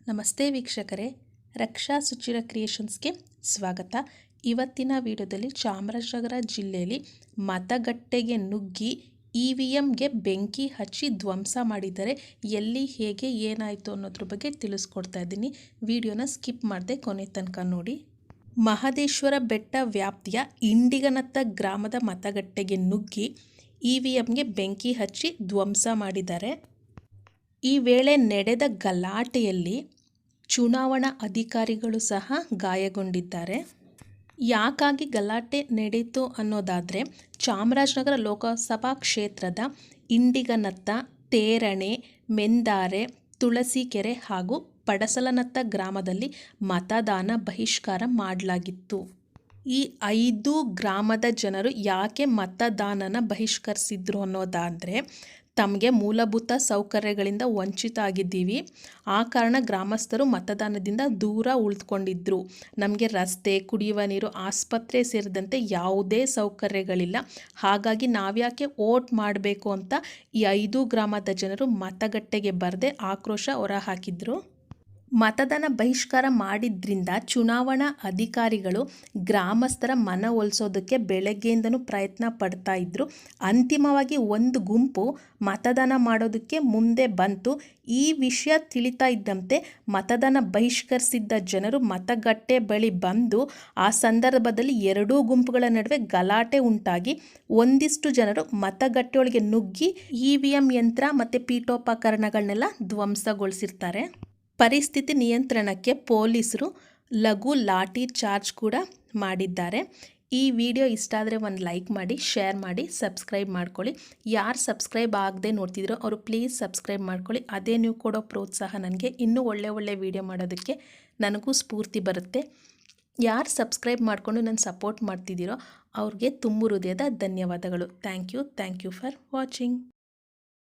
ನಮಸ್ತೆ ವೀಕ್ಷಕರೇ, ರಕ್ಷಾ ಸುಚಿರ ಕ್ರಿಯೇಷನ್ಸ್ಗೆ ಸ್ವಾಗತ. ಇವತ್ತಿನ ವಿಡಿಯೋದಲ್ಲಿ ಚಾಮರಾಜನಗರ ಜಿಲ್ಲೆಯಲ್ಲಿ ಮತಗಟ್ಟೆಗೆ ನುಗ್ಗಿ EVMಗೆ ಬೆಂಕಿ ಹಚ್ಚಿ ಧ್ವಂಸ ಮಾಡಿದ್ದಾರೆ. ಎಲ್ಲಿ, ಹೇಗೆ, ಏನಾಯಿತು ಅನ್ನೋದ್ರ ಬಗ್ಗೆ ತಿಳಿಸ್ಕೊಡ್ತಾ ಇದ್ದೀನಿ. ವಿಡಿಯೋನ ಸ್ಕಿಪ್ ಮಾಡದೆ ಕೊನೆ ತನಕ ನೋಡಿ. ಮಹದೇಶ್ವರ ಬೆಟ್ಟ ವ್ಯಾಪ್ತಿಯ ಇಂಡಿಗನತ್ತ ಗ್ರಾಮದ ಮತಗಟ್ಟೆಗೆ ನುಗ್ಗಿ EVMಗೆ ಬೆಂಕಿ ಹಚ್ಚಿ ಧ್ವಂಸ ಮಾಡಿದ್ದಾರೆ. ಈ ವೇಳೆ ನಡೆದ ಗಲಾಟೆಯಲ್ಲಿ ಚುನಾವಣಾ ಅಧಿಕಾರಿಗಳು ಸಹ ಗಾಯಗೊಂಡಿದ್ದಾರೆ. ಯಾಕಾಗಿ ಗಲಾಟೆ ನಡೆಯಿತು ಅನ್ನೋದಾದರೆ, ಚಾಮರಾಜನಗರ ಲೋಕಸಭಾ ಕ್ಷೇತ್ರದ ಇಂಡಿಗನತ್ತ, ತೇರಣೆ, ಮೆಂದಾರೆ, ತುಳಸಿಕೆರೆ ಹಾಗೂ ಪಡಸಲನತ್ತ ಗ್ರಾಮದಲ್ಲಿ ಮತದಾನ ಬಹಿಷ್ಕಾರ ಮಾಡಲಾಗಿತ್ತು. ಈ 5 ಗ್ರಾಮದ ಜನರು ಯಾಕೆ ಮತದಾನನ ಬಹಿಷ್ಕರಿಸಿದ್ರು ಅನ್ನೋದಾದರೆ, ತಮಗೆ ಮೂಲಭೂತ ಸೌಕರ್ಯಗಳಿಂದ ವಂಚಿತ ಆಗಿದ್ದೀವಿ, ಆ ಕಾರಣ ಗ್ರಾಮಸ್ಥರು ಮತದಾನದಿಂದ ದೂರ ಉಳಿದುಕೊಂಡಿದ್ರು. ನಮಗೆ ರಸ್ತೆ, ಕುಡಿಯುವ ನೀರು, ಆಸ್ಪತ್ರೆ ಸೇರಿದಂತೆ ಯಾವುದೇ ಸೌಕರ್ಯಗಳಿಲ್ಲ, ಹಾಗಾಗಿ ನಾವ್ಯಾಕೆ ವೋಟ್ ಮಾಡಬೇಕು ಅಂತ ಈ 5 ಗ್ರಾಮದ ಜನರು ಮತಗಟ್ಟೆಗೆ ಬರದೆ ಆಕ್ರೋಶ ಹೊರಹಾಕಿದ್ರು. ಮತದಾನ ಬಹಿಷ್ಕಾರ ಮಾಡಿದ್ರಿಂದ ಚುನಾವಣಾ ಅಧಿಕಾರಿಗಳು ಗ್ರಾಮಸ್ಥರ ಮನವೊಲಿಸೋದಕ್ಕೆ ಬೆಳಗ್ಗೆಯಿಂದನೂ ಪ್ರಯತ್ನ ಪಡ್ತಾ ಇದ್ರು. ಅಂತಿಮವಾಗಿ ಒಂದು ಗುಂಪು ಮತದಾನ ಮಾಡೋದಕ್ಕೆ ಮುಂದೆ ಬಂತು. ಈ ವಿಷಯ ತಿಳಿತಾ ಇದ್ದಂತೆ ಮತದಾನ ಬಹಿಷ್ಕರಿಸಿದ್ದ ಜನರು ಮತಗಟ್ಟೆ ಬಳಿ ಬಂದು ಆ ಸಂದರ್ಭದಲ್ಲಿ 2 ಗುಂಪುಗಳ ನಡುವೆ ಗಲಾಟೆ ಉಂಟಾಗಿ ಒಂದಿಷ್ಟು ಜನರು ಮತಗಟ್ಟೆಯೊಳಗೆ ನುಗ್ಗಿ EVM ಯಂತ್ರ ಮತ್ತು ಪೀಠೋಪಕರಣಗಳನ್ನೆಲ್ಲ ಧ್ವಂಸಗೊಳಿಸಿರ್ತಾರೆ. ಪರಿಸ್ಥಿತಿ ನಿಯಂತ್ರಣಕ್ಕೆ ಪೊಲೀಸರು ಲಘು ಲಾಠಿ ಚಾರ್ಜ್ ಕೂಡ ಮಾಡಿದ್ದಾರೆ. ಈ ವಿಡಿಯೋ ಇಷ್ಟ ಆದರೆ ಒಂದು ಲೈಕ್ ಮಾಡಿ, ಶೇರ್ ಮಾಡಿ, ಸಬ್ಸ್ಕ್ರೈಬ್ ಮಾಡ್ಕೊಳ್ಳಿ. ಯಾರು ಸಬ್ಸ್ಕ್ರೈಬ್ ಆಗದೆ ನೋಡ್ತಿದ್ದೀರೋ ಅವರು ಪ್ಲೀಸ್ ಸಬ್ಸ್ಕ್ರೈಬ್ ಮಾಡ್ಕೊಳ್ಳಿ. ಅದೇ ನೀವು ಕೊಡೋ ಪ್ರೋತ್ಸಾಹ ನನಗೆ ಇನ್ನೂ ಒಳ್ಳೆ ವಿಡಿಯೋ ಮಾಡೋದಕ್ಕೆ ನನಗೂ ಸ್ಫೂರ್ತಿ ಬರುತ್ತೆ. ಯಾರು ಸಬ್ಸ್ಕ್ರೈಬ್ ಮಾಡಿಕೊಂಡು ನನ್ನ ಸಪೋರ್ಟ್ ಮಾಡ್ತಿದ್ದೀರೋ ಅವ್ರಿಗೆ ತುಂಬು ಹೃದಯದ ಧನ್ಯವಾದಗಳು. Thank you for watching.